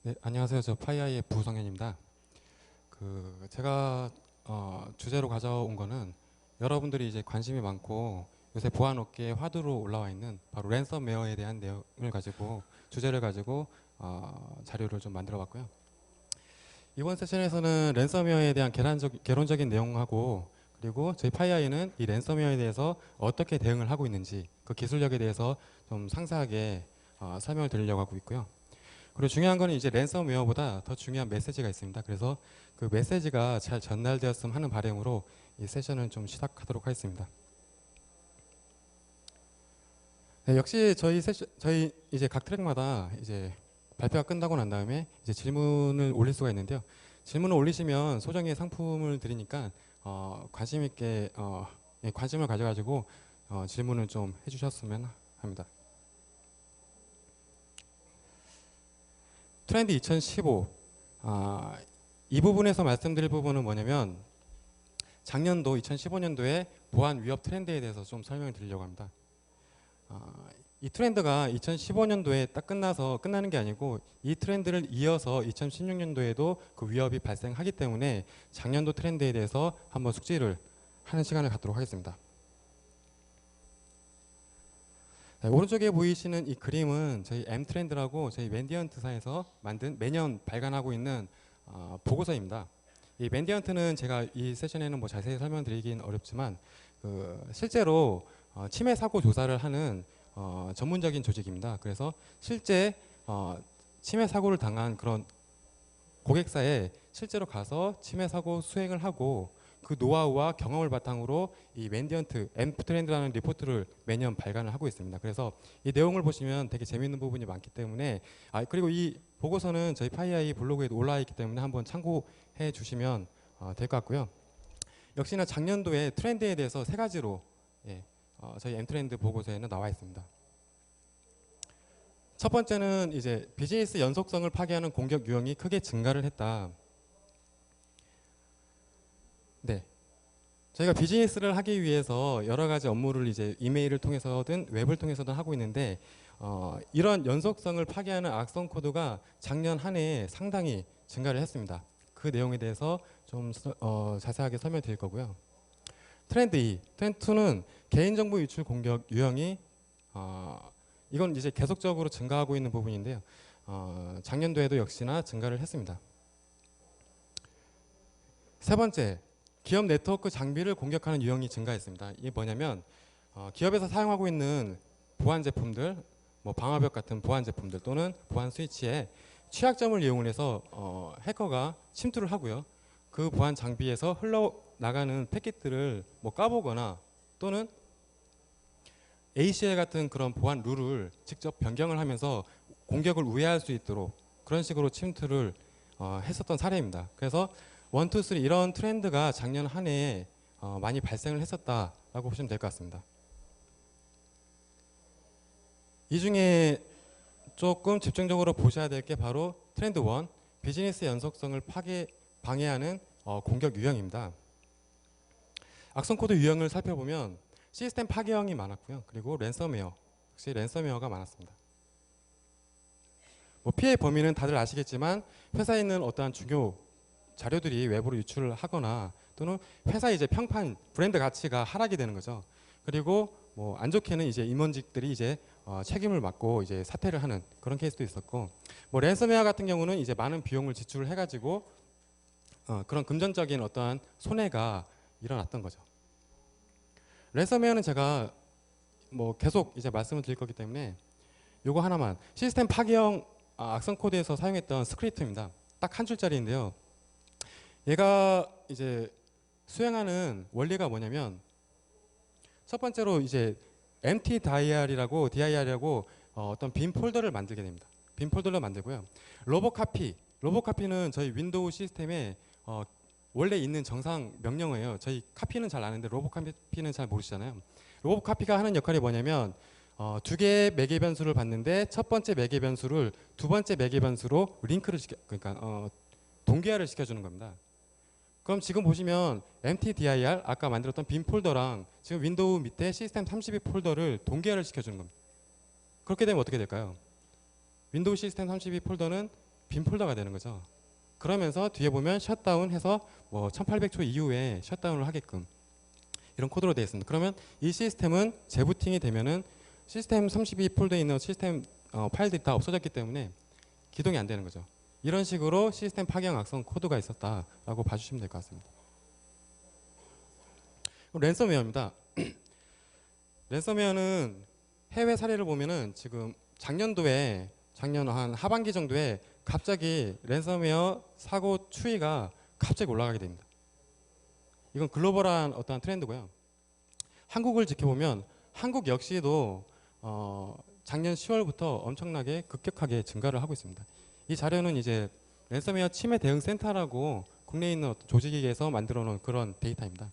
네, 안녕하세요. 저 파이아이의 부성현입니다. 제가 주제로 가져온 거는 여러분들이 이제 관심이 많고 요새 보안 업계에 화두로 올라와 있는 바로 랜섬웨어에 대한 내용을 가지고 주제를 가지고 자료를 좀 만들어 봤고요. 이번 세션에서는 랜섬웨어에 대한 개론적인 내용하고 그리고 저희 파이아이는 이 랜섬웨어에 대해서 어떻게 대응을 하고 있는지 그 기술력에 대해서 좀 상세하게 설명을 드리려고 하고 있고요. 그리고 중요한 거는 이제 랜섬웨어보다 더 중요한 메시지가 있습니다. 그래서 그 메시지가 잘 전달되었으면 하는 바람으로 이 세션을 좀 시작하도록 하겠습니다. 네, 역시 저희 이제 각 트랙마다 이제 발표가 끝나고 난 다음에 이제 질문을 올릴 수가 있는데요. 질문을 올리시면 소정의 상품을 드리니까 관심 있게 관심을 가져가지고 질문을 좀 해주셨으면 합니다. 트렌드 2015 이 부분에서 말씀드릴 부분은 뭐냐면 작년도 2015년도에 보안 위협 트렌드에 대해서 좀 설명을 드리려고 합니다. 이 트렌드가 2015년도에 딱 끝나는 게 아니고 이 트렌드를 이어서 2016년도에도 그 위협이 발생하기 때문에 작년도 트렌드에 대해서 한번 숙지를 하는 시간을 갖도록 하겠습니다. 네, 오른쪽에 보이시는 이 그림은 저희 M트렌드라고 저희 맨디언트사에서 만든 매년 발간하고 있는 보고서입니다. 이 맨디언트는 제가 이 세션에는 뭐 자세히 설명드리긴 어렵지만 실제로 침해 사고 조사를 하는 전문적인 조직입니다. 그래서 실제 침해 사고를 당한 그런 고객사에 실제로 가서 침해 사고 수행을 하고 그 노하우와 경험을 바탕으로 이 맨디언트 M트렌드라는 리포트를 매년 발간을 하고 있습니다. 그래서 이 내용을 보시면 되게 재미있는 부분이 많기 때문에 그리고 이 보고서는 저희 파이아이 블로그에도 올라와 있기 때문에 한번 참고해 주시면 될 것 같고요. 역시나 작년도에 트렌드에 대해서 세 가지로 저희 M트렌드 보고서에는 나와 있습니다. 첫 번째는 이제 비즈니스 연속성을 파괴하는 공격 유형이 크게 증가를 했다. 네. 저희가 비즈니스를 하기 위해서 여러 가지 업무를 이제 이메일을 통해서든 웹을 통해서든 하고 있는데 이런 연속성을 파괴하는 악성 코드가 작년 한 해에 상당히 증가를 했습니다. 그 내용에 대해서 좀 자세하게 설명드릴 거고요. 트렌드 2, 트렌드 2는 개인정보 유출 공격 유형이 이건 이제 계속적으로 증가하고 있는 부분인데요. 작년도에도 역시나 증가를 했습니다. 세 번째, 기업 네트워크 장비를 공격하는 유형이 증가했습니다. 이게 뭐냐면 기업에서 사용하고 있는 보안 제품들, 뭐 방화벽 같은 보안 제품들 또는 보안 스위치에 취약점을 이용해서 해커가 침투를 하고요. 그 보안 장비에서 흘러나가는 패킷들을 뭐 까보거나 또는 ACL 같은 그런 보안 룰을 직접 변경을 하면서 공격을 우회할 수 있도록 그런 식으로 침투를 했었던 사례입니다. 그래서 1, 2, 3 이런 트렌드가 작년 한 해에 많이 발생을 했었다라고 보시면 될 것 같습니다. 이 중에 조금 집중적으로 보셔야 될 게 바로 트렌드 1, 비즈니스 연속성을 방해하는 공격 유형입니다. 악성 코드 유형을 살펴보면 시스템 파괴형이 많았고요. 그리고 랜섬웨어, 역시 랜섬웨어가 많았습니다. 뭐 피해 범위는 다들 아시겠지만 회사에 있는 어떠한 중요 자료들이 외부로 유출을 하거나 또는 회사의 이제 평판, 브랜드 가치가 하락이 되는 거죠. 그리고 뭐 안 좋게는 이제 임원직들이 이제 책임을 맡고 이제 사퇴를 하는 그런 케이스도 있었고, 뭐 랜섬웨어 같은 경우는 이제 많은 비용을 지출을 해가지고 그런 금전적인 어떠한 손해가 일어났던 거죠. 랜섬웨어는 제가 뭐 계속 이제 말씀을 드릴 거기 때문에 요거 하나만, 시스템 파괴형 악성 코드에서 사용했던 스크립트입니다. 딱 한 줄짜리인데요. 얘가 이제 수행하는 원리가 뭐냐면 첫 번째로 이제 empty dir이라고 어떤 빈 폴더를 만들게 됩니다. 빈 폴더를 만들고요. 로봇카피는 저희 윈도우 시스템에 원래 있는 정상 명령어예요. 저희 카피는 잘 아는데 로봇카피는 잘 모르시잖아요. 로봇카피가 하는 역할이 뭐냐면 두 개의 매개 변수를 받는데 첫 번째 매개 변수를 두 번째 매개 변수로 그러니까 동기화를 시켜주는 겁니다. 그럼 지금 보시면 mtdir 아까 만들었던 빈 폴더랑 지금 윈도우 밑에 시스템 32 폴더를 동기화를 시켜주는 겁니다. 그렇게 되면 어떻게 될까요? 윈도우 시스템 32 폴더는 빈 폴더가 되는 거죠. 그러면서 뒤에 보면 셧다운해서 뭐 1800초 이후에 셧다운을 하게끔 이런 코드로 되어 있습니다. 그러면 이 시스템은 재부팅이 되면은 시스템 32 폴더에 있는 시스템 파일들이 다 없어졌기 때문에 기동이 안 되는 거죠. 이런 식으로 시스템 파괴형 악성 코드가 있었다라고 봐주시면 될 것 같습니다. 랜섬웨어입니다. 랜섬웨어는 해외 사례를 보면은 지금 작년 한 하반기 정도에 갑자기 랜섬웨어 사고 추이가 갑자기 올라가게 됩니다. 이건 글로벌한 어떠한 트렌드고요. 한국을 지켜보면 한국 역시도 작년 10월부터 엄청나게 급격하게 증가를 하고 있습니다. 이 자료는 이제 랜섬웨어 침해 대응 센터라고 국내에 있는 조직에서 만들어 놓은 그런 데이터입니다.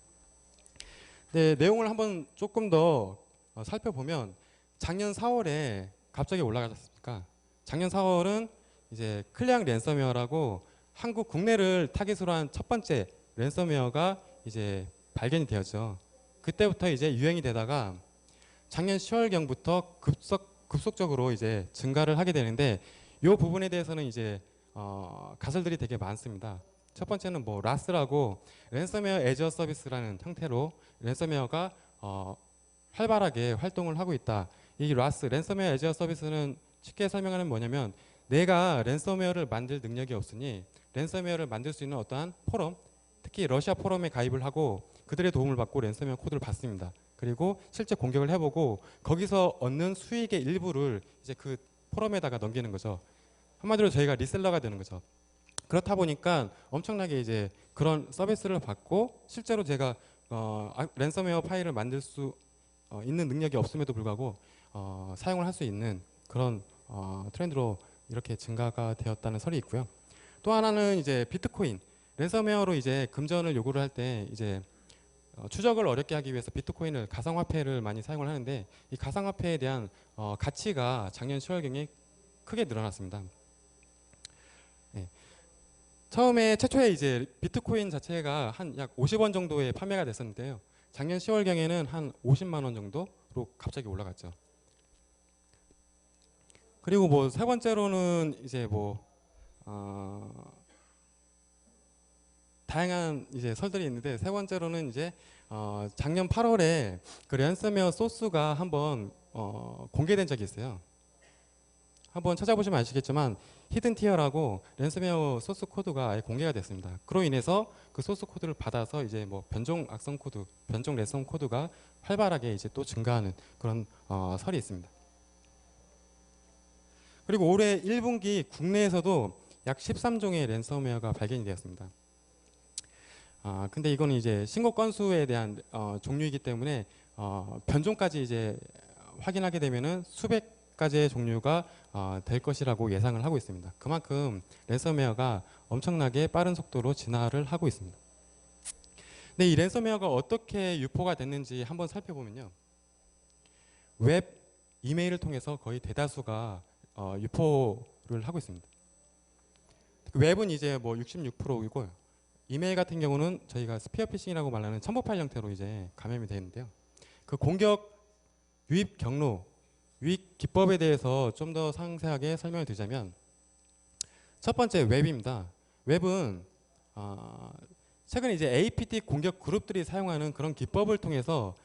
네, 내용을 한번 조금 더 살펴보면 작년 4월에 갑자기 올라가지 않습니까? 작년 4월은 이제 클리앙 랜섬웨어라고 한국 국내를 타깃으로 한 첫 번째 랜섬웨어가 이제 발견이 되었죠. 그때부터 이제 유행이 되다가 작년 10월경부터 급속적으로 이제 증가를 하게 되는데 이 부분에 대해서는 이제 가설들이 되게 많습니다. 첫 번째는 뭐 라스라고 랜섬웨어 애저 서비스라는 형태로 랜섬웨어가 활발하게 활동을 하고 있다. 이 라스 랜섬웨어 애저 서비스는 쉽게 설명하면 뭐냐면 내가 랜섬웨어를 만들 능력이 없으니 랜섬웨어를 만들 수 있는 어떠한 포럼, 특히 러시아 포럼에 가입을 하고 그들의 도움을 받고 랜섬웨어 코드를 받습니다. 그리고 실제 공격을 해보고 거기서 얻는 수익의 일부를 이제 그 포럼에다가 넘기는 거죠. 한마디로 저희가 리셀러가 되는 거죠. 그렇다 보니까 엄청나게 이제 그런 서비스를 받고 실제로 제가 랜섬웨어 파일을 만들 수 있는 능력이 없음에도 불구하고 사용을 할 수 있는 그런 트렌드로 이렇게 증가가 되었다는 설이 있고요. 또 하나는 이제 비트코인 랜섬웨어로 이제 금전을 요구를 할 때 이제 추적을 어렵게 하기 위해서 비트코인을 가상화폐를 많이 사용을 하는데 이 가상화폐에 대한 가치가 작년 10월경에 크게 늘어났습니다. 네. 최초에 이제 비트코인 자체가 한 약 50원 정도에 판매가 됐었는데요. 작년 10월경에는 한 50만 원 정도로 갑자기 올라갔죠. 그리고 뭐 세 번째로는 이제 뭐 다양한 이제 설들이 있는데 세 번째로는 이제 작년 8월에 그 랜섬웨어 소스가 한번 공개된 적이 있어요. 한번 찾아보시면 아시겠지만 히든 티어라고 랜섬웨어 소스 코드가 아예 공개가 됐습니다. 그로 인해서 그 소스 코드를 받아서 이제 뭐 변종 악성 코드, 변종 랜섬 코드가 활발하게 이제 또 증가하는 그런 설이 있습니다. 그리고 올해 1분기 국내에서도 약 13종의 랜섬웨어가 발견이 되었습니다. 근데 이거는 이제 신고 건수에 대한 종류이기 때문에 변종까지 이제 확인하게 되면은 수백 가지의 종류가 될 것이라고 예상을 하고 있습니다. 그만큼 랜섬웨어가 엄청나게 빠른 속도로 진화를 하고 있습니다. 근데 이 랜섬웨어가 어떻게 유포가 됐는지 한번 살펴보면요. 웹, 이메일을 통해서 거의 대다수가 유포를 하고 있습니다. 웹은 이제 뭐 66%이고요. 이메일 같은 경우는 저희가 스피어피싱이라고 말하는 첨부 파일 형태로 이제 감염이 되는데요. 그 공격 유입 경로, 유입 기법에 대해서 좀 더 상세하게 설명을 드리자면 첫 번째 웹입니다. 웹은 최근 이제 APT 공격 그룹들이 사용하는 그런 기법을 통해서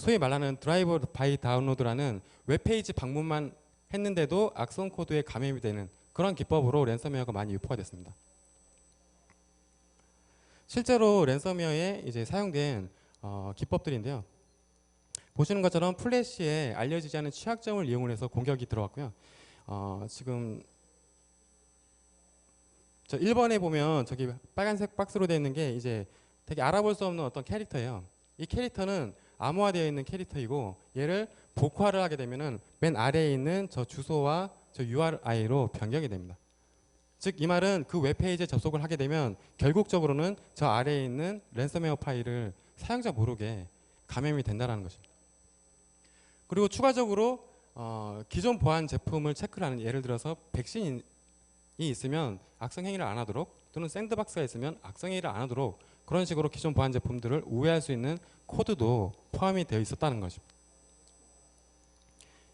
소위 말하는 드라이버 바이 다운로드라는 웹페이지 방문만 했는데도 악성 코드에 감염이 되는 그런 기법으로 랜섬웨어가 많이 유포가 됐습니다. 실제로 랜섬웨어에 이제 사용된 기법들인데요. 보시는 것처럼 플래시에 알려지지 않은 취약점을 이용해서 공격이 들어왔고요. 지금 저 1번에 보면 저기 빨간색 박스로 되어 있는 게 이제 되게 알아볼 수 없는 어떤 캐릭터예요. 이 캐릭터는 암호화되어 있는 캐릭터이고 얘를 복화를 하게 되면은 맨 아래에 있는 저 주소와 저 URI로 변경이 됩니다. 즉 이 말은 그 웹페이지에 접속을 하게 되면 결국적으로는 저 아래에 있는 랜섬웨어 파일을 사용자 모르게 감염이 된다는 것입니다. 그리고 추가적으로 기존 보안 제품을 체크를 하는 예를 들어서 백신이 있으면 악성 행위를 안 하도록 또는 샌드박스가 있으면 악성 행위를 안 하도록 그런 식으로 기존 보안 제품들을 우회할 수 있는 코드도 포함이 되어 있었다는 것입니다.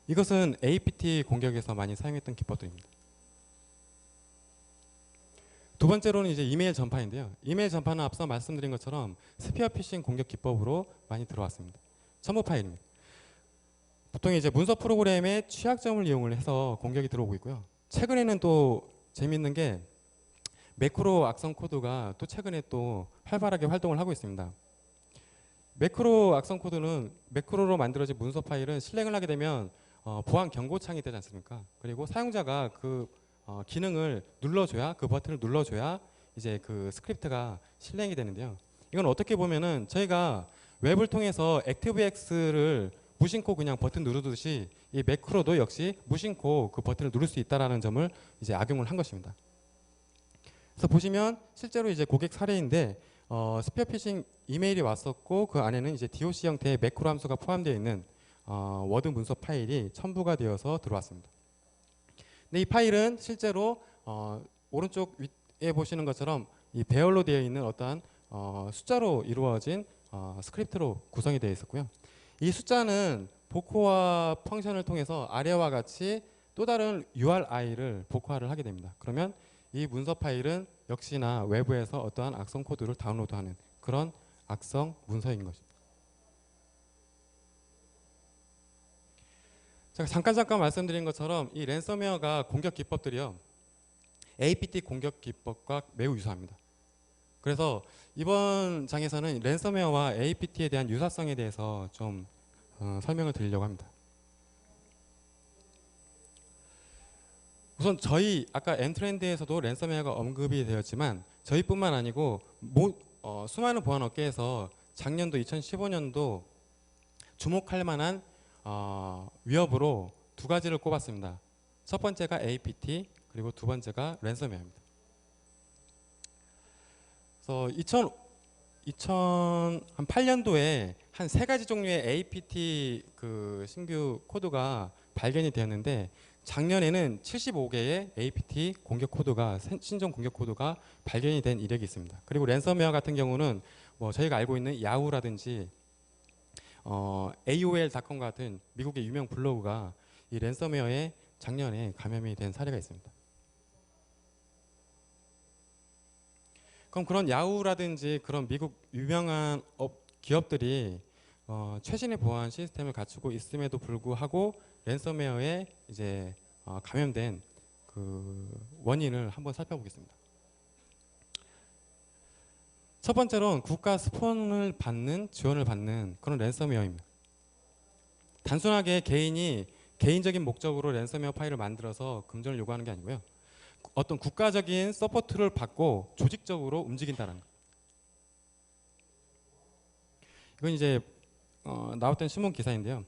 이것은 APT 공격에서 많이 사용했던 기법들입니다. 두 번째로는 이제 이메일 전파인데요. 이메일 전파는 앞서 말씀드린 것처럼 스피어 피싱 공격 기법으로 많이 들어왔습니다. 첨부 파일입니다. 보통 이제 문서 프로그램의 취약점을 이용을 해서 공격이 들어오고 있고요. 최근에는 또 재밌는 게 매크로 악성 코드가 또 최근에 또 활발하게 활동을 하고 있습니다. 매크로 악성 코드는 매크로로 만들어진 문서 파일은 실행을 하게 되면 보안 경고창이 되지 않습니까? 그리고 사용자가 그 기능을 눌러줘야, 그 버튼을 눌러줘야 이제 그 스크립트가 실행이 되는데요. 이건 어떻게 보면은 저희가 웹을 통해서 액티브엑스를 무심코 그냥 버튼 누르듯이 이 매크로도 역시 무심코 그 버튼을 누를 수 있다라는 점을 이제 악용을 한 것입니다. 그래서 보시면 실제로 이제 고객 사례인데 스피어 피싱 이메일이 왔었고 그 안에는 이제 DOC 형태의 매크로 함수가 포함되어 있는 워드 문서 파일이 첨부가 되어서 들어왔습니다. 근데 이 파일은 실제로 오른쪽 위에 보시는 것처럼 이 배열로 되어 있는 어떠한 숫자로 이루어진 스크립트로 구성이 되어 있었고요. 이 숫자는 복호화 펑션을 통해서 아래와 같이 또 다른 URI를 복호화를 하게 됩니다. 그러면 이 문서 파일은 역시나 외부에서 어떠한 악성 코드를 다운로드하는 그런 악성 문서인 것입니다. 제가 잠깐 말씀드린 것처럼 이 랜섬웨어가 공격 기법들이요, APT 공격 기법과 매우 유사합니다. 그래서 이번 장에서는 랜섬웨어와 APT에 대한 유사성에 대해서 좀 설명을 드리려고 합니다. 우선 저희 아까 엔트랜드에서도 랜섬웨어가 언급이 되었지만 저희뿐만 아니고 수많은 보안 업계에서 작년도 2015년도 주목할 만한 위협으로 두 가지를 꼽았습니다. 첫 번째가 APT, 그리고 두 번째가 랜섬웨어입니다. 그래서 2008년도에 한 세 가지 종류의 APT 그 신규 코드가 발견이 되었는데 작년에는 75개의 APT 공격 코드가 신종 공격 코드가 발견이 된 이력이 있습니다. 그리고 랜섬웨어 같은 경우는 뭐 저희가 알고 있는 야후라든지 AOL.com 같은 미국의 유명 블로그가 이 랜섬웨어에 작년에 감염이 된 사례가 있습니다. 그럼 그런 야후라든지 그런 미국 유명한 기업들이 최신의 보안 시스템을 갖추고 있음에도 불구하고 랜섬웨어에 이제 감염된 그 원인을 한번 살펴보겠습니다. 첫 번째로는 국가 스폰을 받는 지원을 받는 그런 랜섬웨어입니다. 단순하게 개인이 개인적인 목적으로 랜섬웨어 파일을 만들어서 금전을 요구하는 게 아니고요. 어떤 국가적인 서포트를 받고 조직적으로 움직인다는 것. 이건 이제 나왔던 신문 기사인데요.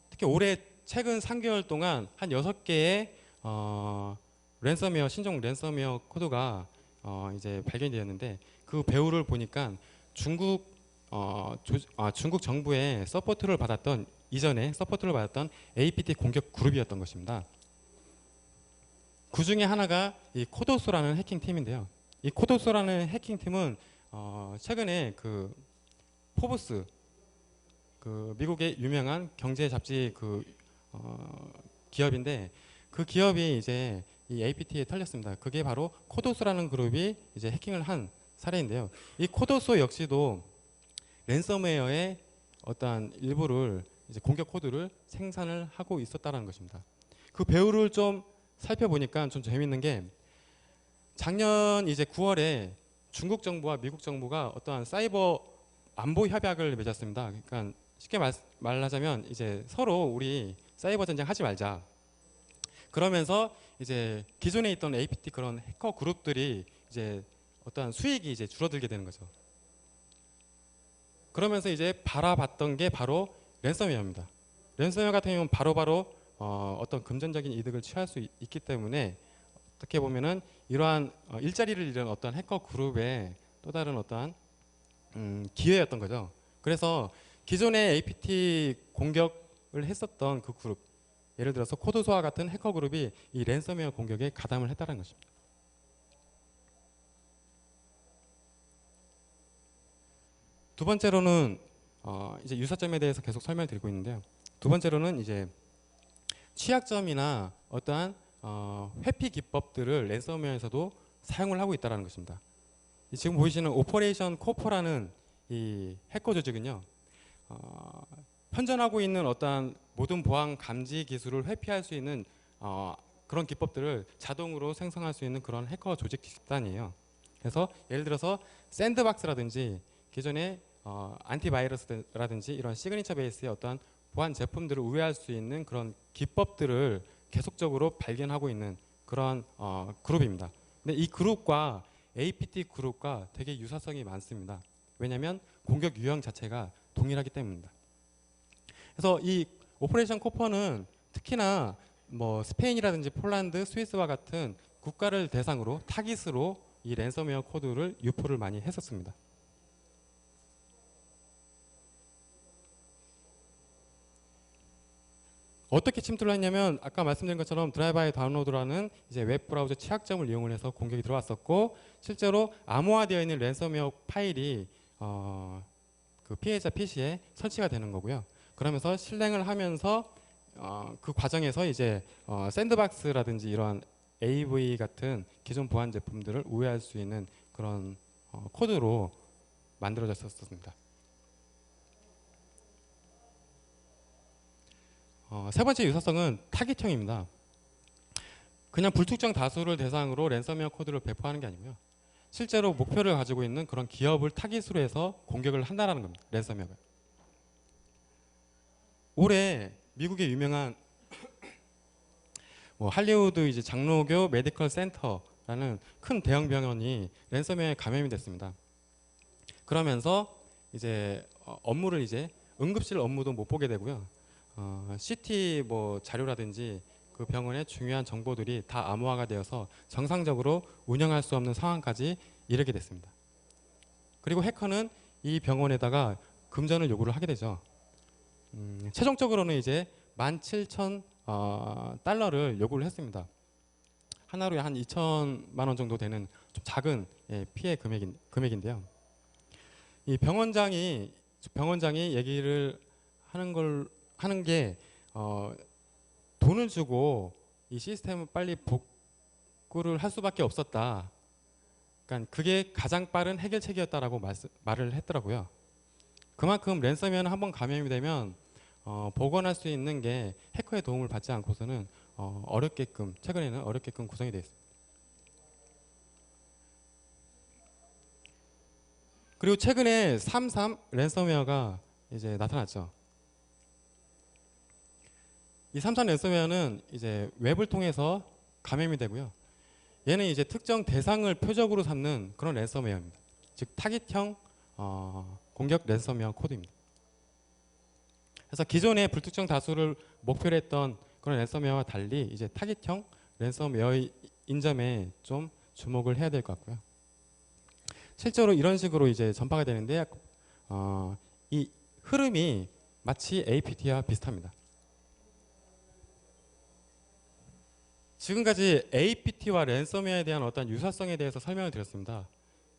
특히 올해 최근 3개월 동안 한 6개의 신종 랜섬웨어 코드가 이제 발견이 되었는데 그 배후를 보니까 중국 정부의 서포트를 받았던 이전에 서포트를 받았던 APT 공격 그룹이었던 것입니다. 그 중에 하나가 이 코도스라는 해킹 팀인데요. 이 코도스라는 해킹 팀은 최근에 그 포브스 그 미국의 유명한 경제 잡지 그 기업인데 그 기업이 이제 이 APT에 털렸습니다. 그게 바로 코도스라는 그룹이 이제 해킹을 한 사례인데요. 이 코도스 역시도 랜섬웨어의 어떠한 일부를 이제 공격 코드를 생산을 하고 있었다는 것입니다. 그 배후를 좀 살펴보니까 좀 재밌는 게 작년 이제 9월에 중국 정부와 미국 정부가 어떠한 사이버 안보 협약을 맺었습니다. 그러니까 쉽게 말하자면 이제 서로 우리 사이버 전쟁 하지 말자. 그러면서 이제 기존에 있던 APT 그런 해커 그룹들이 이제 어떠한 수익이 이제 줄어들게 되는 거죠. 그러면서 이제 바라봤던 게 바로 랜섬웨어입니다. 랜섬웨어 같은 경우는 바로바로 어떤 금전적인 이득을 취할 수 있기 때문에 어떻게 보면은 이러한 일자리를 잃은 어떤 해커 그룹의 또 다른 어떠한 기회였던 거죠. 그래서 기존의 APT 공격을 했었던 그 그룹, 예를 들어서 코드소와 같은 해커 그룹이 이 랜섬웨어 공격에 가담을 했다는 것입니다. 두 번째로는 이제 유사점에 대해서 계속 설명을 드리고 있는데요. 두 번째로는 이제 취약점이나 어떠한 회피 기법들을 랜섬웨어에서도 사용을 하고 있다는 것입니다. 지금 보이시는 오퍼레이션 코퍼라는 이 해커 조직은요, 현존하고 있는 어떠한 모든 보안 감지 기술을 회피할 수 있는 그런 기법들을 자동으로 생성할 수 있는 그런 해커 조직 집단이에요. 그래서 예를 들어서 샌드박스라든지 기존의 안티바이러스라든지 이런 시그니처 베이스의 어떠한 보안 제품들을 우회할 수 있는 그런 기법들을 계속적으로 발견하고 있는 그런 그룹입니다. 근데 이 그룹과 APT 그룹과 되게 유사성이 많습니다. 왜냐하면 공격 유형 자체가 동일하기 때문입니다. 그래서 이 오퍼레이션 코퍼는 특히나 뭐 스페인이라든지 폴란드, 스위스와 같은 국가를 대상으로 타깃으로 이 랜섬웨어 코드를 유포를 많이 했었습니다. 어떻게 침투를 했냐면 아까 말씀드린 것처럼 드라이브 다운로드라는 이제 웹 브라우저 취약점을 이용을 해서 공격이 들어왔었고, 실제로 암호화되어 있는 랜섬웨어 파일이 그 피해자 PC에 설치가 되는 거고요. 그러면서 실행을 하면서 그 과정에서 이제 샌드박스라든지 이러한 AV 같은 기존 보안 제품들을 우회할 수 있는 그런 코드로 만들어졌었습니다. 세 번째 유사성은 타깃형입니다. 그냥 불특정 다수를 대상으로 랜섬웨어 코드를 배포하는 게 아니고요. 실제로 목표를 가지고 있는 그런 기업을 타깃으로 해서 공격을 한다는 겁니다. 랜섬웨어가. 올해 미국의 유명한 뭐 할리우드 이제 장로교 메디컬 센터라는 큰 대형 병원이 랜섬웨어에 감염이 됐습니다. 그러면서 이제 업무를 이제 응급실 업무도 못 보게 되고요. CT 뭐 자료라든지 그 병원의 중요한 정보들이 다 암호화가 되어서 정상적으로 운영할 수 없는 상황까지 이르게 됐습니다. 그리고 해커는 이 병원에다가 금전을 요구를 하게 되죠. 최종적으로는 이제 17,000달러를 요구를 했습니다. 하나로에 한 2천만 원 정도 되는 좀 작은 피해 금액인데요. 이 병원장이 얘기를 하는 게 돈을 주고 이 시스템을 빨리 복구를 할 수밖에 없었다. 그러니까 그게 가장 빠른 해결책이었다라고 말을 했더라고요. 그만큼 랜섬웨어는 한번 감염이 되면 복원할 수 있는 게 해커의 도움을 받지 않고서는 최근에는 어렵게끔 구성이 되어 있습니다. 그리고 최근에 33 랜섬웨어가 이제 나타났죠. 이 33 랜섬웨어는 이제 웹을 통해서 감염이 되고요. 얘는 이제 특정 대상을 표적으로 삼는 그런 랜섬웨어입니다. 즉 타깃형 공격 랜섬웨어 코드입니다. 그래서 기존의 불특정 다수를 목표로 했던 그런 랜섬웨어와 달리 이제 타깃형 랜섬웨어인 점에 좀 주목을 해야 될 것 같고요. 실제로 이런 식으로 이제 전파가 되는데 이 흐름이 마치 APT와 비슷합니다. 지금까지 APT와 랜섬웨어에 대한 어떤 유사성에 대해서 설명을 드렸습니다.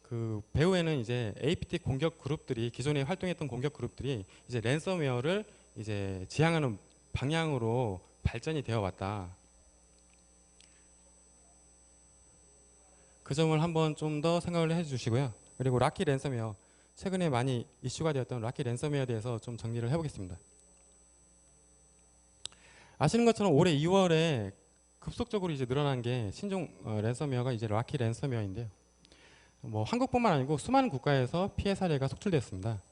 그 배후에는 이제 APT 공격 그룹들이 기존에 활동했던 공격 그룹들이 이제 랜섬웨어를 이제 지향하는 방향으로 발전이 되어 왔다. 그 점을 한번 좀 더 생각을 해주시고요. 그리고 락키 랜섬웨어, 최근에 많이 이슈가 되었던 락키 랜섬웨어에 대해서 좀 정리를 해보겠습니다. 아시는 것처럼 올해 2월에 급속적으로 이제 늘어난 게 신종 랜섬웨어가 이제 락키 랜섬웨어인데요. 뭐 한국뿐만 아니고 수많은 국가에서 피해 사례가 속출됐습니다.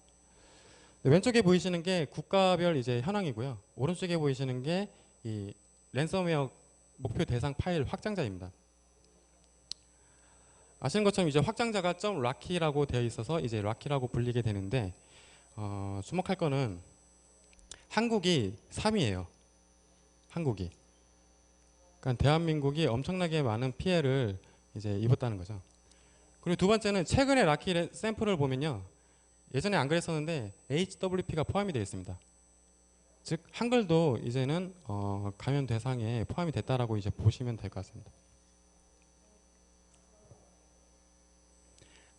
왼쪽에 보이시는 게 국가별 이제 현황이고요. 오른쪽에 보이시는 게 이 랜섬웨어 목표 대상 파일 확장자입니다. 아시는 것처럼 이제 확장자가 .락키라고 되어 있어서 이제 락키라고 불리게 되는데 주목할 거는 한국이 3위예요. 한국이. 그러니까 대한민국이 엄청나게 많은 피해를 이제 입었다는 거죠. 그리고 두 번째는 최근에 락키 샘플을 보면요. 예전에 안 그랬었는데 HWP가 포함이 되어 있습니다. 즉 한글도 이제는 감염 대상에 포함이 됐다라고 이제 보시면 될 것 같습니다.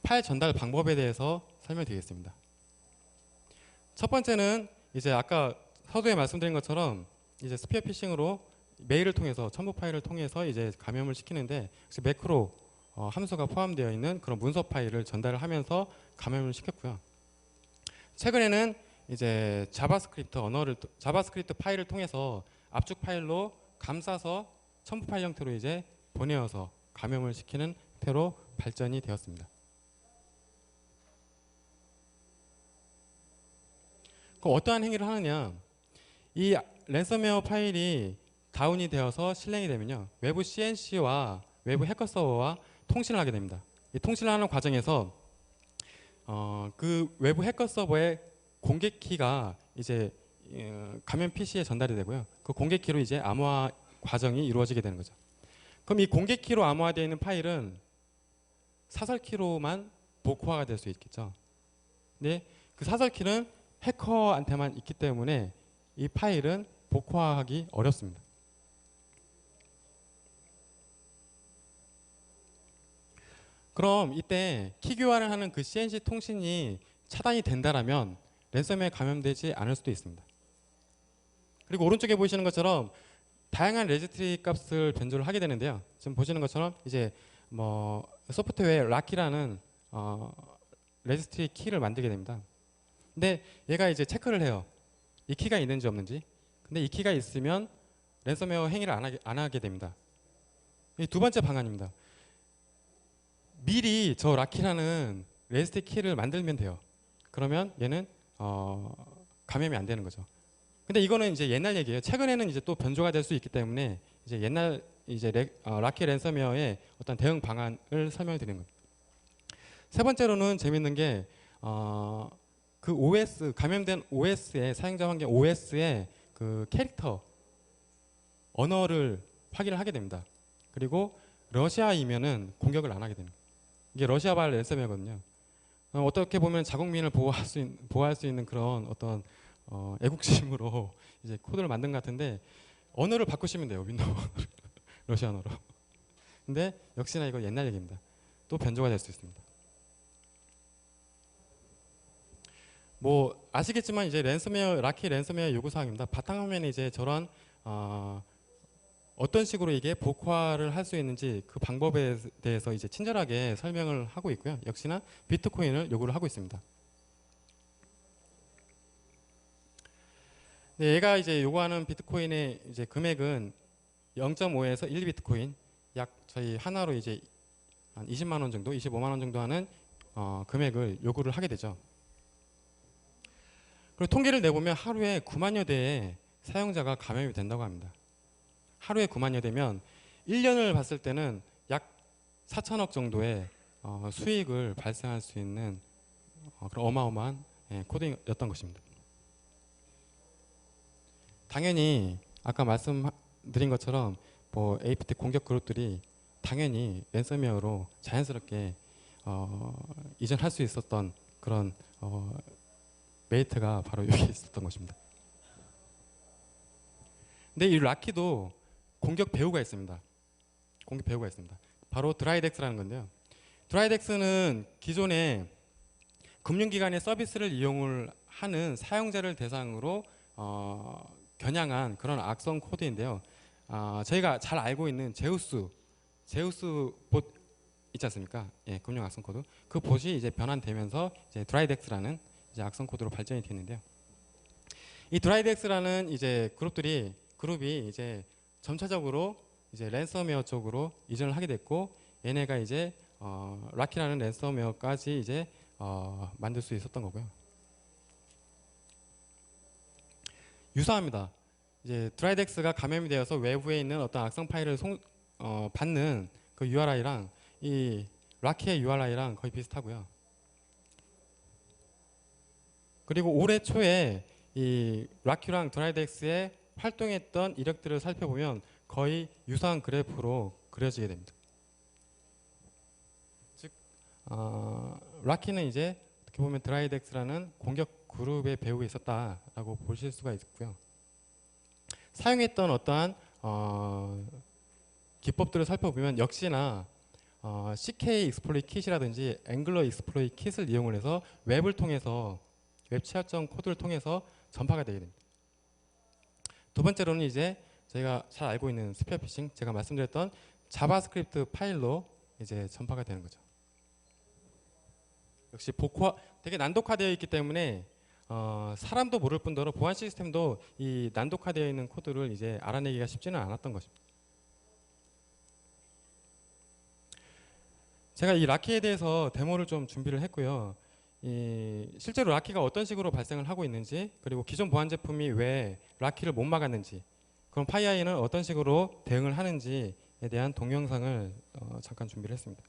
파일 전달 방법에 대해서 설명드리겠습니다. 첫 번째는 이제 아까 서두에 말씀드린 것처럼 이제 스피어 피싱으로 메일을 통해서 첨부 파일을 통해서 이제 감염을 시키는데 매크로 함수가 포함되어 있는 그런 문서 파일을 전달을 하면서 감염을 시켰고요. 최근에는 이제 자바스크립트 파일을 통해서 압축 파일로 감싸서 첨부 파일 형태로 이제 보내어서 감염을 시키는 형태로 발전이 되었습니다. 그럼 어떠한 행위를 하느냐? 이 랜섬웨어 파일이 다운이 되어서 실행이 되면요, 외부 CNC와 외부 해커 서버와 통신을 하게 됩니다. 이 통신을 하는 과정에서 그 외부 해커 서버의 공개 키가 이제 감염 PC에 전달이 되고요. 그 공개 키로 이제 암호화 과정이 이루어지게 되는 거죠. 그럼 이 공개 키로 암호화되어 있는 파일은 사설 키로만 복호화가 될 수 있겠죠. 근데 그 사설 키는 해커한테만 있기 때문에 이 파일은 복호화하기 어렵습니다. 그럼 이때 키 교환을 하는 그 CNC 통신이 차단이 된다라면 랜섬웨어에 감염되지 않을 수도 있습니다. 그리고 오른쪽에 보시는 것처럼 다양한 레지스트리 값을 변조를 하게 되는데요. 지금 보시는 것처럼 이제 뭐 소프트웨어 락키라는 레지스트리 키를 만들게 됩니다. 근데 얘가 이제 체크를 해요. 이 키가 있는지 없는지. 근데 이 키가 있으면 랜섬웨어 행위를 안 하게 됩니다. 이 두 번째 방안입니다. 미리 저 락키라는 레지스트리 키를 만들면 돼요. 그러면 얘는 감염이 안 되는 거죠. 근데 이거는 이제 옛날 얘기예요. 최근에는 이제 또 변조가 될 수 있기 때문에 이제 옛날 이제 락키 랜섬웨어의 어떤 대응 방안을 설명을 드리는 겁니다. 세 번째로는 재밌는 게 그 OS 감염된 OS의 사용자 환경 OS의 그 캐릭터 언어를 확인을 하게 됩니다. 그리고 러시아이면은 공격을 안 하게 됩니다. 이게 러시아발 랜섬웨어거든요. 어떻게 보면 자국민을 보호할 수 있는 그런 어떤 애국심으로 이제 코드를 만든 것 같은데 언어를 바꾸시면 돼요. 윈도우 러시아어로. 근데 역시나 이거 옛날 얘기입니다. 또 변조가 될 수 있습니다. 뭐 아시겠지만 이제 락키 랜섬웨어 요구 사항입니다. 바탕화면에 이제 저런 어떤 식으로 이게 복화를 할 수 있는지 그 방법에 대해서 이제 친절하게 설명을 하고 있고요. 역시나 비트코인을 요구를 하고 있습니다. 네, 얘가 이제 요구하는 비트코인의 이제 금액은 0.5에서 1비트코인, 약 저희 하나로 이제 한 20만 원 정도, 25만 원 정도 하는 금액을 요구를 하게 되죠. 그리고 통계를 내보면 하루에 9만여 대의 사용자가 감염이 된다고 합니다. 하루에 9만여 대면 1년을 봤을 때는 약 4천억 정도의 수익을 발생할 수 있는 그런 어마어마한 코딩이었던 것입니다. 당연히 아까 말씀드린 것처럼 뭐 APT 공격 그룹들이 당연히 랜섬웨어로 자연스럽게 이전할 수 있었던 그런 메리트가 바로 여기 있었던 것입니다. 근데 이 락키도 공격 배후가 있습니다. 공격 배후가 있습니다. 바로 드라이덱스라는 건데요. 드라이덱스는 기존에 금융기관의 서비스를 이용을 하는 사용자를 대상으로 겨냥한 그런 악성 코드인데요. 저희가 잘 알고 있는 제우스 봇 있지 않습니까? 예, 금융 악성 코드. 그 봇이 이제 변환되면서 이제 드라이덱스라는 이제 악성 코드로 발전이 됐는데요. 이 드라이덱스라는 이제 그룹이 이제 점차적으로 이제 랜섬웨어 쪽으로 이전을 하게 됐고, 얘네가 이제 락키라는 랜섬웨어까지 이제 만들 수 있었던 거고요. 유사합니다. 이제 드라이덱스가 감염이 되어서 외부에 있는 어떤 악성 파일을 받는 그 URI랑 이 락키의 URI랑 거의 비슷하고요. 그리고 올해 초에 이 락키랑 드라이덱스의 활동했던 이력들을 살펴보면 거의 유사한 그래프로 그려지게 됩니다. 즉 락키는 이제 어떻게 보면 드라이덱스라는 공격 그룹의 배후에 있었다라고 보실 수가 있고요. 사용했던 어떠한 기법들을 살펴보면 역시나 CK 익스플로이트 킷이라든지 앵글러 익스플로이트 킷을 이용을 해서 웹을 통해서 웹 취약점 코드를 통해서 전파가 되게 됩니다. 두 번째로는 이제 저희가 잘 알고 있는 스피어 피싱, 제가 말씀드렸던 자바스크립트 파일로 이제 전파가 되는 거죠. 역시 되게 난독화되어 있기 때문에 사람도 모를 뿐더러 보안 시스템도 이 난독화되어 있는 코드를 이제 알아내기가 쉽지는 않았던 것입니다. 제가 이 라키에 대해서 데모를 좀 준비를 했고요. 실제로 라키가 어떤 식으로 발생을 하고 있는지, 그리고 기존 보안 제품이 왜 라키를 못 막았는지, 그럼 파이아이는 어떤 식으로 대응을 하는지에 대한 동영상을 잠깐 준비를 했습니다.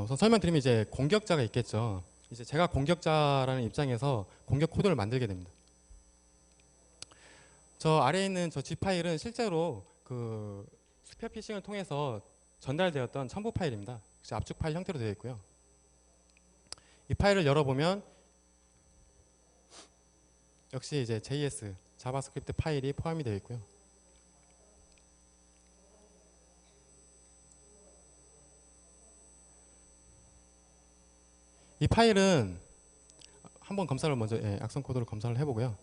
우선 설명드리면 이제 공격자가 있겠죠. 이제 제가 공격자라는 입장에서 공격 코드를 만들게 됩니다. 저 아래에 있는 저 G 파일은 실제로 그 스피어 피싱을 통해서 전달되었던 첨부 파일입니다. 압축 파일 형태로 되어 있고요. 이 파일을 열어보면 역시 이제 JS 자바스크립트 파일이 포함이 되어 있고요. 이 파일은 한번 검사를 먼저 악성 코드를 검사를 해보고요.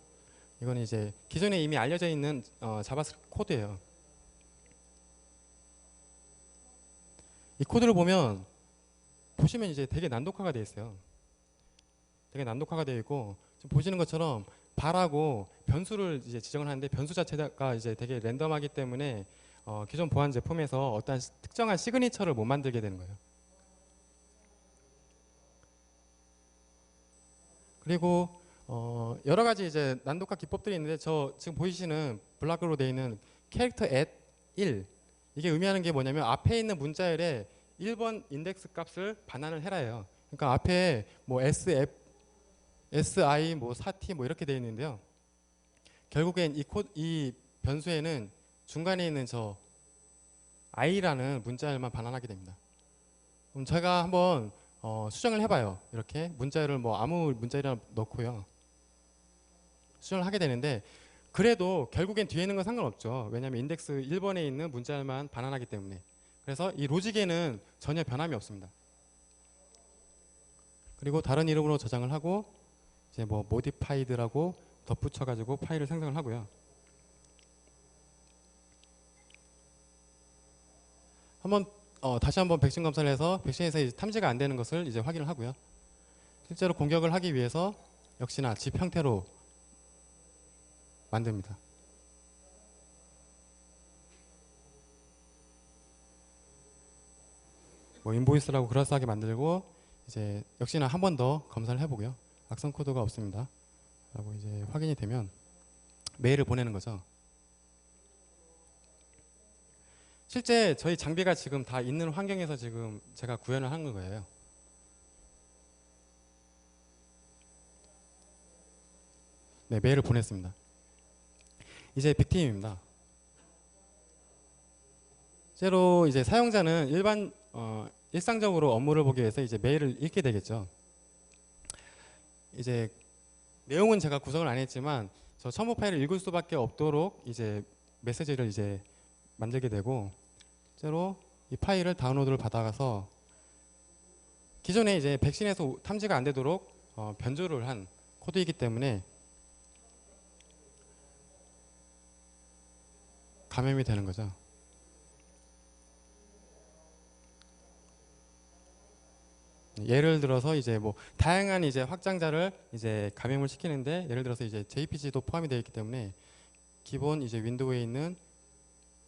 이건 이제 기존에 이미 알려져 있는 자바스크립트 코드예요. 이 코드를 보시면 이제 되게 난독화가 되어 있어요. 되게 난독화가 되어 있고 지금 보시는 것처럼 발하고 변수를 이제 지정을 하는데 변수 자체가 이제 되게 랜덤하기 때문에 기존 보안 제품에서 어떤 특정한 시그니처를 못 만들게 되는 거예요. 그리고 여러 가지 이제 난독화 기법들이 있는데 저 지금 보이시는 블락으로 되어 있는 캐릭터 at 1 이게 의미하는 게 뭐냐면 앞에 있는 문자열의 1번 인덱스 값을 반환을 해라예요. 그러니까 앞에 뭐 SF, SI, 뭐 4T 뭐 이렇게 되어 있는데요. 결국엔 이 변수에는 중간에 있는 저 i라는 문자열만 반환하게 됩니다. 그럼 제가 한번 수정을 해봐요. 이렇게 문자열을 뭐 아무 문자열이나 넣고요. 수정을 하게 되는데 그래도 결국엔 뒤에 있는 건 상관없죠. 왜냐하면 인덱스 1번에 있는 문자열만 반환하기 때문에. 그래서 이 로직에는 전혀 변함이 없습니다. 그리고 다른 이름으로 저장을 하고 이제 뭐 modified라고 덧붙여가지고 파일을 생성을 하고요. 다시 한번 백신 검사를 해서 백신에서 이제 탐지가 안 되는 것을 이제 확인을 하고요. 실제로 공격을 하기 위해서 역시나 집 형태로 만듭니다. 뭐 인보이스라고 그럴싸하게 만들고 이제 역시나 한 번 더 검사를 해보고요. 악성 코드가 없습니다. 라고 이제 확인이 되면 메일을 보내는 거죠. 실제 저희 장비가 지금 다 있는 환경에서 지금 제가 구현을 한 거예요. 네, 메일을 보냈습니다. 이제 빅팀입니다. 실제로 이제 사용자는 일상적으로 업무를 보기 위해서 이제 메일을 읽게 되겠죠. 이제 내용은 제가 구성을 안 했지만 저 첨부 파일을 읽을 수밖에 없도록 이제 메시지를 이제 만들게 되고 실제로 이 파일을 다운로드를 받아가서 기존에 이제 백신에서 탐지가 안 되도록 변조를 한 코드이기 때문에 감염이 되는 거죠. 예를 들어서 이제 뭐 다양한 이제 확장자를 이제 감염을 시키는데 예를 들어서 이제 JPG도 포함이 되어 있기 때문에 기본 이제 윈도우에 있는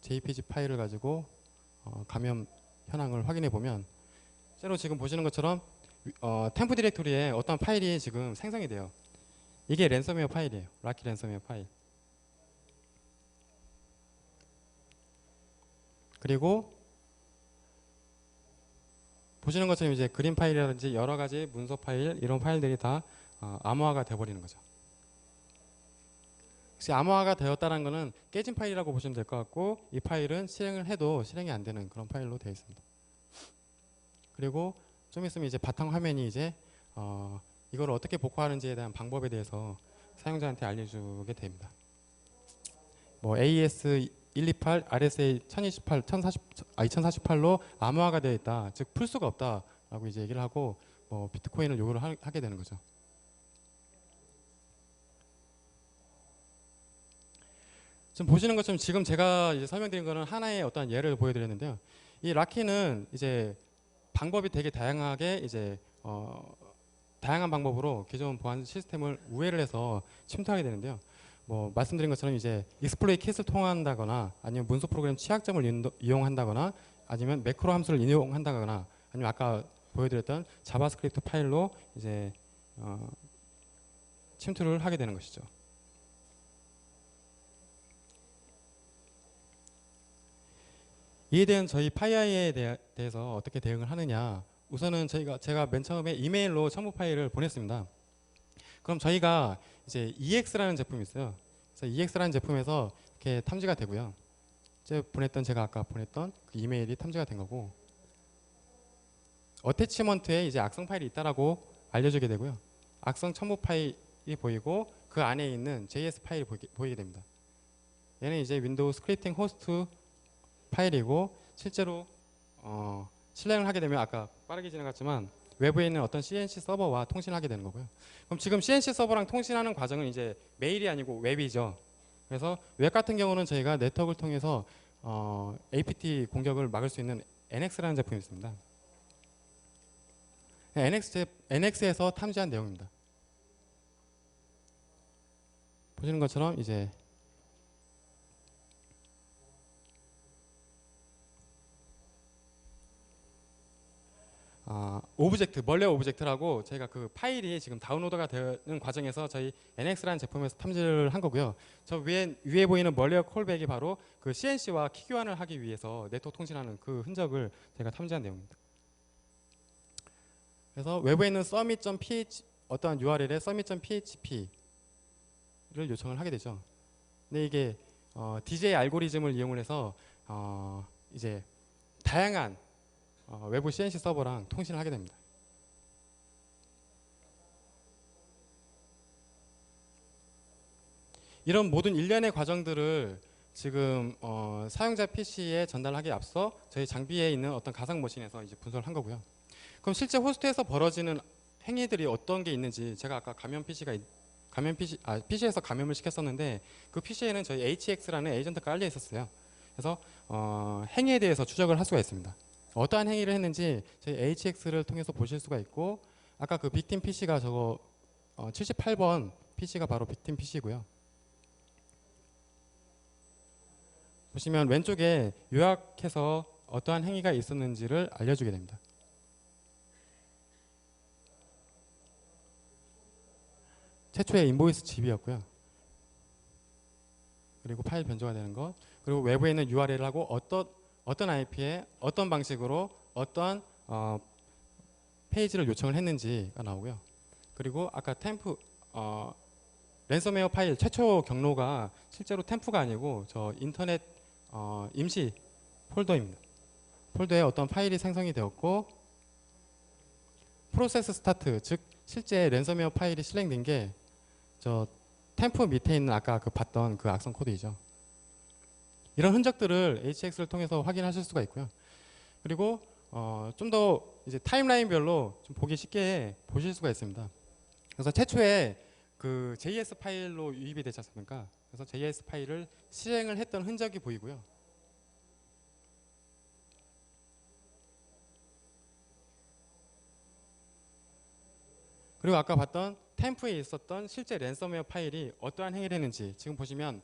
JPG 파일을 가지고 감염 현황을 확인해 보면 실제로 지금 보시는 것처럼 템프 디렉토리에 어떤 파일이 지금 생성이 돼요. 이게 랜섬웨어 파일이에요. 라키 랜섬웨어 파일. 그리고 보시는 것처럼 이제 그림 파일이라든지 여러 가지 문서 파일 이런 파일들이 다 암호화가 돼버리는 거죠. 혹시 암호화가 되었다는 것은 깨진 파일이라고 보시면 될 것 같고 이 파일은 실행을 해도 실행이 안 되는 그런 파일로 되어 있습니다. 그리고 좀 있으면 이제 바탕 화면이 이제 이걸 어떻게 복구하는지에 대한 방법에 대해서 사용자한테 알려주게 됩니다. 뭐 AES 128, RSA 1028, 2048로 암호화가 되어 있다. 즉 풀 수가 없다라고 이제 얘기를 하고 뭐 비트코인을 요구를 하게 되는 거죠. 지금 보시는 것처럼 지금 제가 이제 설명드린 거는 하나의 어떤 예를 보여드렸는데요. 이 락키는 이제 방법이 되게 다양하게 이제 다양한 방법으로 기존 보안 시스템을 우회를 해서 침투하게 되는데요. 뭐 말씀드린 것처럼 이제 익스플로이 킷을 통한다거나 아니면 문서 프로그램 취약점을 이용한다거나 아니면 매크로 함수를 이용한다거나 아니면 아까 보여드렸던 자바스크립트 파일로 이제 침투를 하게 되는 것이죠. 이에 대한 저희 파이아이에 대해서 어떻게 대응을 하느냐. 우선은 제가 맨 처음에 이메일로 첨부 파일을 보냈습니다. 그럼 저희가 이제 EX라는 제품이 있어요. 그래서 EX라는 제품에서 이렇게 탐지가 되고요. 제가 아까 보냈던 그 이메일이 탐지가 된 거고, 어태치먼트에 이제 악성 파일이 있다라고 알려주게 되고요. 악성 첨부 파일이 보이고 그 안에 있는 JS 파일이 보이게 됩니다. 얘는 이제 윈도우 스크립팅 호스트 파일이고 실제로 실행을 하게 되면 아까 빠르게 지나갔지만 외부에 있는 어떤 CNC 서버와 통신을 하게 되는 거고요. 그럼 지금 CNC 서버랑 통신하는 과정은 이제 메일이 아니고 웹이죠. 그래서 웹 같은 경우는 저희가 네트워크를 통해서 APT 공격을 막을 수 있는 NX라는 제품이 있습니다. NX에서 탐지한 내용입니다. 보시는 것처럼 이제 오브젝트, 멀레 오브젝트라고 저희가 그 파일이 지금 다운로드가 되는 과정에서 저희 NX라는 제품에서 탐지를 한 거고요. 저 위에 보이는 멀레어 콜백이 바로 그 CNC와 키 교환을 하기 위해서 네트워크 통신하는 그 흔적을 저희가 탐지한 내용입니다. 그래서 외부에 있는 summit.php 어떠한 URL에 summit.php를 요청을 하게 되죠. 근데 이게 DJ 알고리즘을 이용을 해서 이제 다양한 외부 CNC 서버랑 통신을 하게 됩니다. 이런 모든 일련의 과정들을 지금 사용자 PC에 전달하기 앞서 저희 장비에 있는 어떤 가상 머신에서 이제 분석을 한 거고요. 그럼 실제 호스트에서 벌어지는 행위들이 어떤 게 있는지 제가 아까 PC에서 감염을 시켰었는데 그 PC에는 저희 HX라는 에이전트가 깔려 있었어요. 그래서 행위에 대해서 추적을 할 수가 있습니다. 어떠한 행위를 했는지 저희 HX를 통해서 보실 수가 있고 아까 그 빅팀 PC가 저거 78번 PC가 바로 빅팀 PC고요. 보시면 왼쪽에 요약해서 어떠한 행위가 있었는지를 알려주게 됩니다. 최초의 인보이스 집이었고요. 그리고 파일 변조가 되는 것, 그리고 외부에 있는 URL을 하고 어떤 IP에 어떤 방식으로 어떤 페이지를 요청을 했는지가 나오고요. 그리고 아까 템프 랜섬웨어 파일 최초 경로가 실제로 템프가 아니고 저 인터넷 임시 폴더입니다. 폴더에 어떤 파일이 생성이 되었고 프로세스 스타트 즉 실제 랜섬웨어 파일이 실행된 게 저 템프 밑에 있는 아까 봤던 그 악성 코드이죠. 이런 흔적들을 HX를 통해서 확인하실 수가 있고요. 그리고 좀 더 이제 타임라인별로 좀 보기 쉽게 보실 수가 있습니다. 그래서 최초에 그 JS 파일로 유입이 되지 않습니까? 그래서 JS 파일을 실행을 했던 흔적이 보이고요. 그리고 아까 봤던 템프에 있었던 실제 랜섬웨어 파일이 어떠한 행위를 했는지 지금 보시면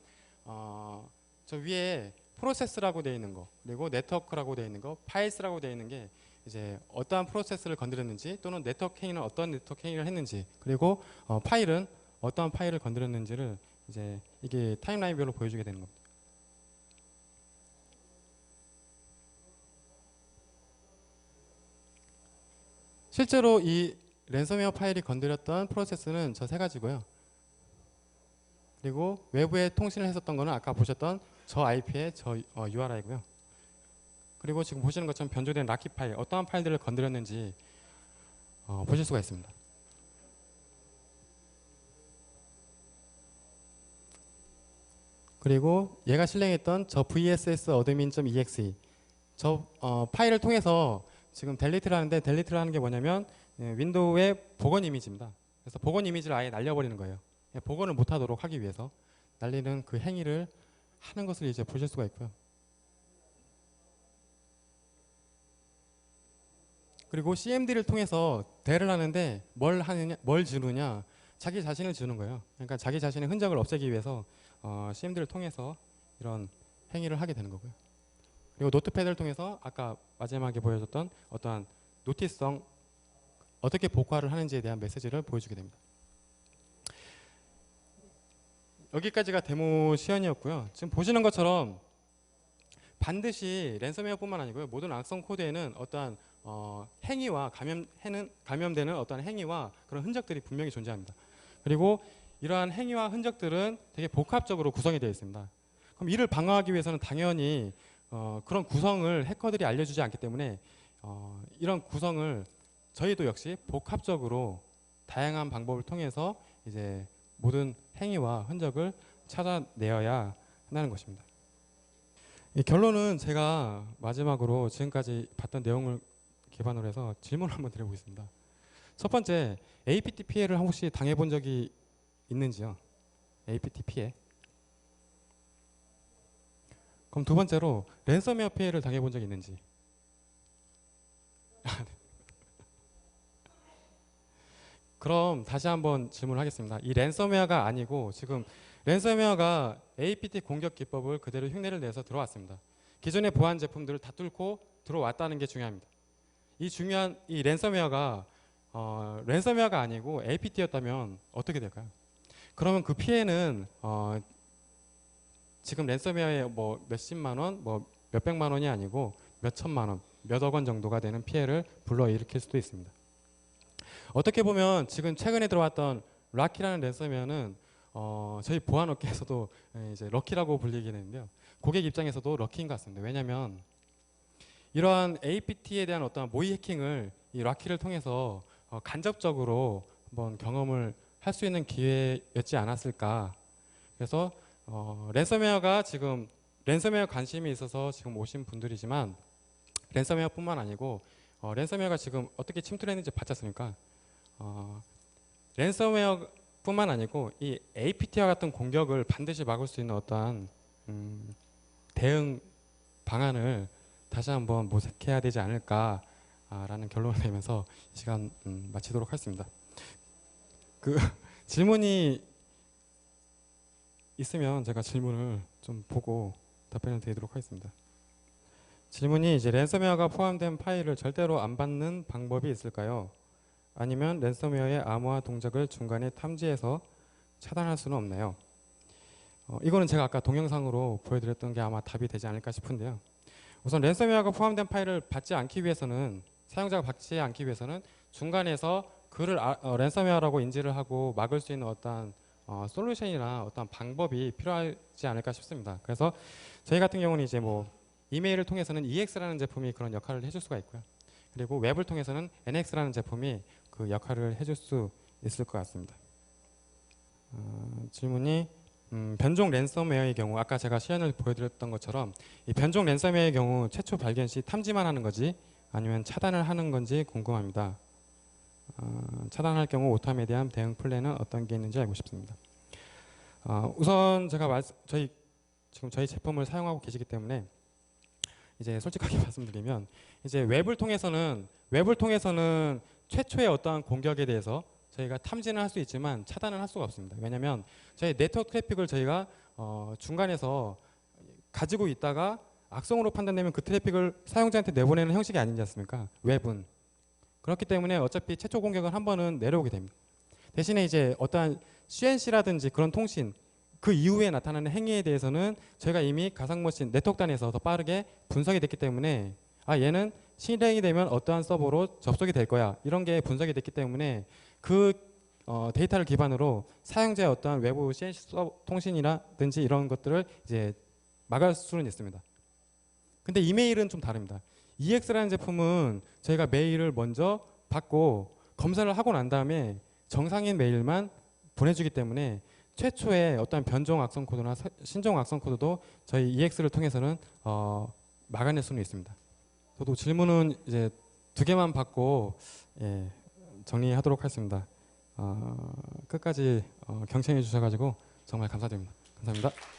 저 위에 프로세스라고 되어 있는 거 그리고 네트워크라고 되어 있는 거 파일스라고 되어 있는 게 이제 어떠한 프로세스를 건드렸는지 또는 네트워크 행위는 어떤 네트워크 행위를 했는지 그리고 파일은 어떠한 파일을 건드렸는지를 이제 이게 타임라인별로 보여주게 되는 겁니다. 실제로 이 랜섬웨어 파일이 건드렸던 프로세스는 저 세 가지고요. 그리고 외부에 통신을 했었던 거는 아까 보셨던 저 IP의 저 URI고요. 그리고 지금 보시는 것처럼 변조된 락키 파일, 어떠한 파일들을 건드렸는지 보실 수가 있습니다. 그리고 얘가 실행했던 저 vssadmin.exe 저 파일을 통해서 지금 델리트를 하는데, 델리트를 하는 게 뭐냐면 윈도우의 복원 이미지입니다. 그래서 복원 이미지를 아예 날려버리는 거예요. 복원을 못하도록 하기 위해서 날리는 그 행위를 하는 것을 이제 보실 수가 있고요. 그리고 CMD를 통해서 대를 하는데 뭘 하느냐, 뭘 주느냐, 자기 자신을 주는 거예요. 그러니까 자기 자신의 흔적을 없애기 위해서 CMD를 통해서 이런 행위를 하게 되는 거고요. 그리고 노트패드를 통해서 아까 마지막에 보여줬던 어떠한 노티스성 어떻게 복화를 하는지에 대한 메시지를 보여주게 됩니다. 여기까지가 데모 시연이었고요. 지금 보시는 것처럼 반드시 랜섬웨어뿐만 아니고요, 모든 악성 코드에는 어떠한 행위와 감염되는 어떠한 행위와 그런 흔적들이 분명히 존재합니다. 그리고 이러한 행위와 흔적들은 되게 복합적으로 구성이 되어 있습니다. 그럼 이를 방어하기 위해서는 당연히 그런 구성을 해커들이 알려주지 않기 때문에 이런 구성을 저희도 역시 복합적으로 다양한 방법을 통해서 이제 모든 행위와 흔적을 찾아내어야 한다는 것입니다. 이 결론은 제가 마지막으로 지금까지 봤던 내용을 기반으로 해서 질문을 한번 드려보겠습니다. 첫 번째, APT 피해를 혹시 당해본 적이 있는지요? APT 피해. 그럼 두 번째로 랜섬웨어 피해를 당해본 적이 있는지. 그럼 다시 한번 질문을 하겠습니다. 이 랜섬웨어가 아니고 지금 랜섬웨어가 APT 공격 기법을 그대로 흉내를 내서 들어왔습니다. 기존의 보안 제품들을 다 뚫고 들어왔다는 게 중요합니다. 이 랜섬웨어가 랜섬웨어가 아니고 APT였다면 어떻게 될까요? 그러면 그 피해는 지금 랜섬웨어에 뭐 몇십만 원, 뭐 몇백만 원이 아니고 몇천만 원, 몇억 원 정도가 되는 피해를 불러일으킬 수도 있습니다. 어떻게 보면 지금 최근에 들어왔던 락키라는 랜섬웨어는 저희 보안업계에서도 이제 럭키라고 불리게 되는데요. 고객 입장에서도 럭키인 것 같습니다. 왜냐하면 이러한 APT에 대한 어떤 모의 해킹을 이 락키를 통해서 간접적으로 한번 경험을 할 수 있는 기회였지 않았을까. 그래서 랜섬웨어가 지금 랜섬웨어 관심이 있어서 지금 오신 분들이지만 랜섬웨어뿐만 아니고 랜섬웨어가 지금 어떻게 침투를 했는지 봤지 않습니까? 랜섬웨어뿐만 아니고 이 APT와 같은 공격을 반드시 막을 수 있는 어떠한 대응 방안을 다시 한번 모색해야 되지 않을까라는 결론을 내면서 이 시간 마치도록 하겠습니다. 그 질문이 있으면 제가 질문을 좀 보고 답변을 드리도록 하겠습니다. 질문이 이제 랜섬웨어가 포함된 파일을 절대로 안 받는 방법이 있을까요? 아니면 랜섬웨어의 암호화 동작을 중간에 탐지해서 차단할 수는 없나요? 이거는 제가 아까 동영상으로 보여드렸던 게 아마 답이 되지 않을까 싶은데요. 우선 랜섬웨어가 포함된 파일을 받지 않기 위해서는, 사용자가 받지 않기 위해서는 중간에서 그를 랜섬웨어라고 인지를 하고 막을 수 있는 어떠한 솔루션이나 어떤 방법이 필요하지 않을까 싶습니다. 그래서 저희 같은 경우는 이제 뭐 이메일을 통해서는 EX라는 제품이 그런 역할을 해줄 수가 있고요. 그리고 웹을 통해서는 NX라는 제품이 그 역할을 해줄 수 있을 것 같습니다. 질문이 변종 랜섬웨어의 경우, 아까 제가 시연을 보여드렸던 것처럼 이 변종 랜섬웨어의 경우 최초 발견 시 탐지만 하는 건지 아니면 차단을 하는 건지 궁금합니다. 차단할 경우 오탐에 대한 대응 플랜은 어떤 게 있는지 알고 싶습니다. 우선 제가 지금 저희 제품을 사용하고 계시기 때문에 이제 솔직하게 말씀드리면 이제 웹을 통해서는 최초의 어떠한 공격에 대해서 저희가 탐지는 할 수 있지만 차단은 할 수가 없습니다. 왜냐하면 저희 네트워크 트래픽을 저희가 중간에서 가지고 있다가 악성으로 판단되면 그 트래픽을 사용자한테 내보내는 형식이 아니지 않습니까? 웹은. 그렇기 때문에 어차피 최초 공격은 한 번은 내려오게 됩니다. 대신에 이제 어떠한 CNC라든지 그런 통신, 그 이후에 나타나는 행위에 대해서는 저희가 이미 가상머신 네트워크단에서 더 빠르게 분석이 됐기 때문에 얘는 실행이 되면 어떠한 서버로 접속이 될 거야, 이런 게 분석이 됐기 때문에 그 데이터를 기반으로 사용자의 어떠한 외부 CNC 통신이라든지 이런 것들을 이제 막을 수는 있습니다. 근데 이메일은 좀 다릅니다. EX라는 제품은 저희가 메일을 먼저 받고 검사를 하고 난 다음에 정상인 메일만 보내주기 때문에 최초의 어떤 변종 악성 코드나 신종 악성 코드도 저희 EX를 통해서는 막아낼 수는 있습니다. 저도 질문은 이제 2개만 받고 예, 정리하도록 하겠습니다. 끝까지 경청해 주셔가지고 정말 감사드립니다. 감사합니다.